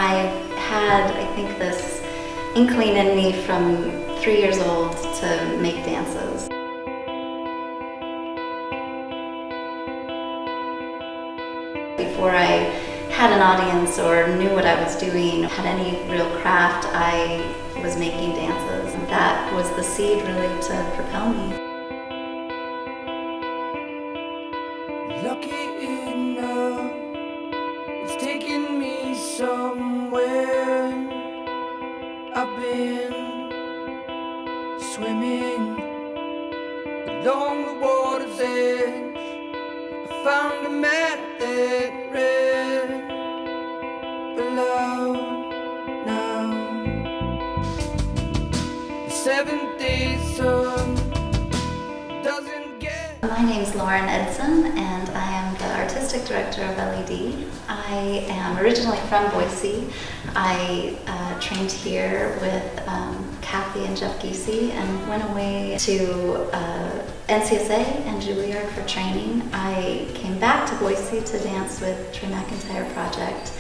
I've had, I think, this inkling in me from 3 years old to make dances. Before I had an audience or knew what I was doing, had any real craft, I was making dances. And that was the seed really to propel me. Lucky enough, it's taken me somewhere. I've been swimming along the water's edge. I found a map that read below now. The 7-day sun doesn't get. My name is Lauren Edson, and I am the artistic director of LED. I am originally from Boise. I trained here with Kathy and Jeff Giese and went away to NCSA and Juilliard for training. I came back to Boise to dance with Trey McIntyre Project.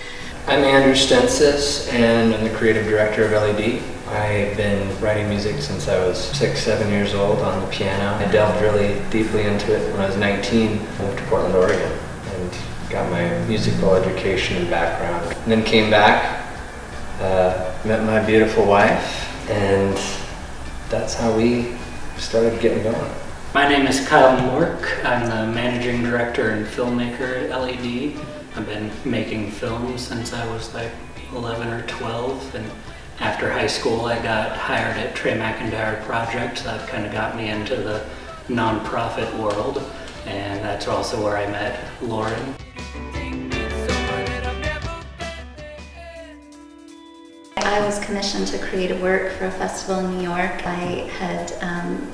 I'm Andrew Stensis, and I'm the creative director of LED. I've been writing music since I was 6-7 years old on the piano. I delved really deeply into it when I was 19. I moved to Portland, Oregon, and got my musical education and background. And then came back, met my beautiful wife, and that's how we started getting going. My name is Kyle Mork. I'm the managing director and filmmaker at LED. I've been making films since I was like 11 or 12, and after high school I got hired at Trey McIntyre Project. That kind of got me into the nonprofit world, and that's also where I met Lauren. I was commissioned to create a work for a festival in New York. I had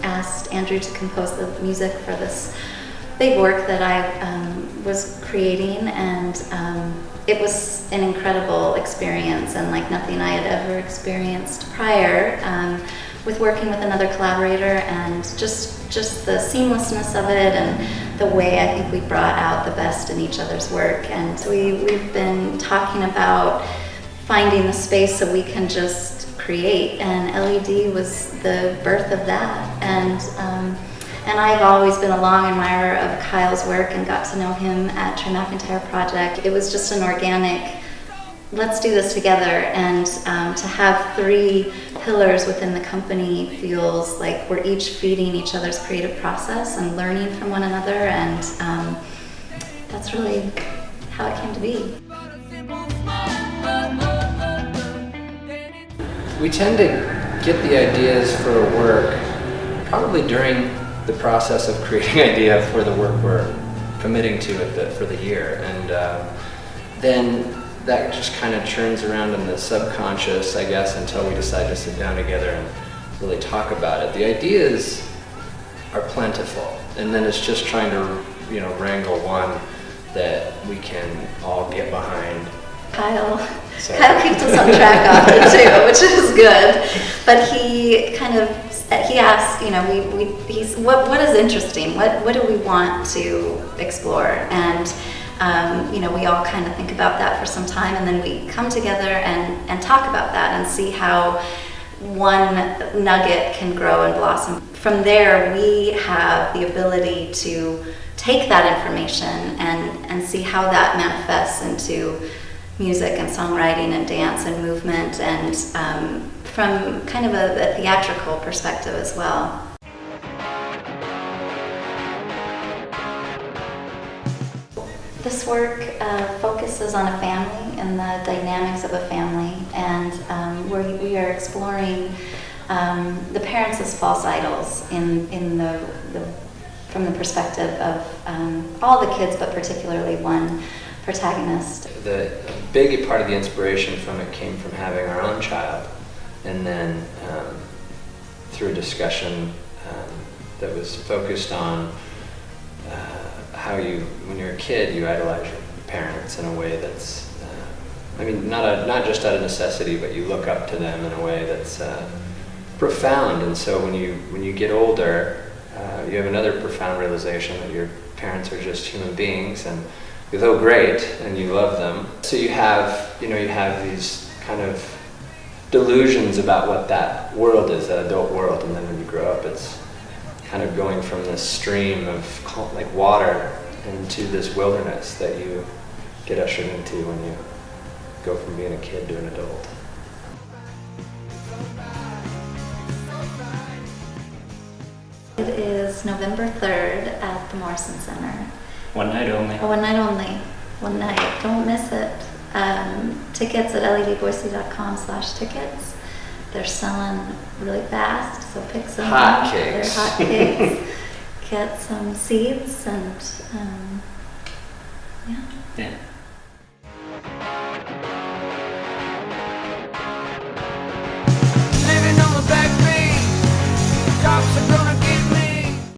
asked Andrew to compose the music for this big work that I was creating, and it was an incredible experience, and like nothing I had ever experienced prior, with working with another collaborator, and just the seamlessness of it and the way I think we brought out the best in each other's work. And so we've been talking about finding the space so we can just create, and LED was the birth of that. And I've always been a long admirer of Kyle's work and got to know him at Trey McIntyre Project. It was just an organic, let's do this together, and to have 3 pillars within the company feels like we're each feeding each other's creative process and learning from one another, and that's really how it came to be. We tend to get the ideas for work probably during the process of creating an idea for the work we're committing to for the year, and then that just kind of churns around in the subconscious, I guess, until we decide to sit down together and really talk about it. The ideas are plentiful, and then it's just trying to, wrangle one that we can all get behind. Kyle keeps us on track often too, which is good. But he asks, what is interesting? What do we want to explore? And we all kind of think about that for some time, and then we come together and talk about that and see how one nugget can grow and blossom. From there, we have the ability to take that information and see how that manifests into music and songwriting and dance and movement, and from kind of a theatrical perspective as well. This work focuses on a family and the dynamics of a family, and we are exploring the parents as false idols from the perspective of all the kids, but particularly one protagonist. The big part of the inspiration from it came from having our own child, and then through a discussion that was focused on how when you're a kid, you idolize your parents in a way that's, not just out of necessity, but you look up to them in a way that's profound. And so when you get older, you have another profound realization that your parents are just human beings, and because oh great, and you love them. So you have these kind of delusions about what that world is, that adult world, and then when you grow up, it's kind of going from this stream of like water into this wilderness that you get ushered into when you go from being a kid to an adult. It is November 3rd at the Morrison Center. One night only. One night only. One night. Don't miss it. Tickets at ledvoice.com/tickets. They're selling really fast, so pick some up. They're Hotcakes. hotcakes. Get some seats and yeah. Yeah.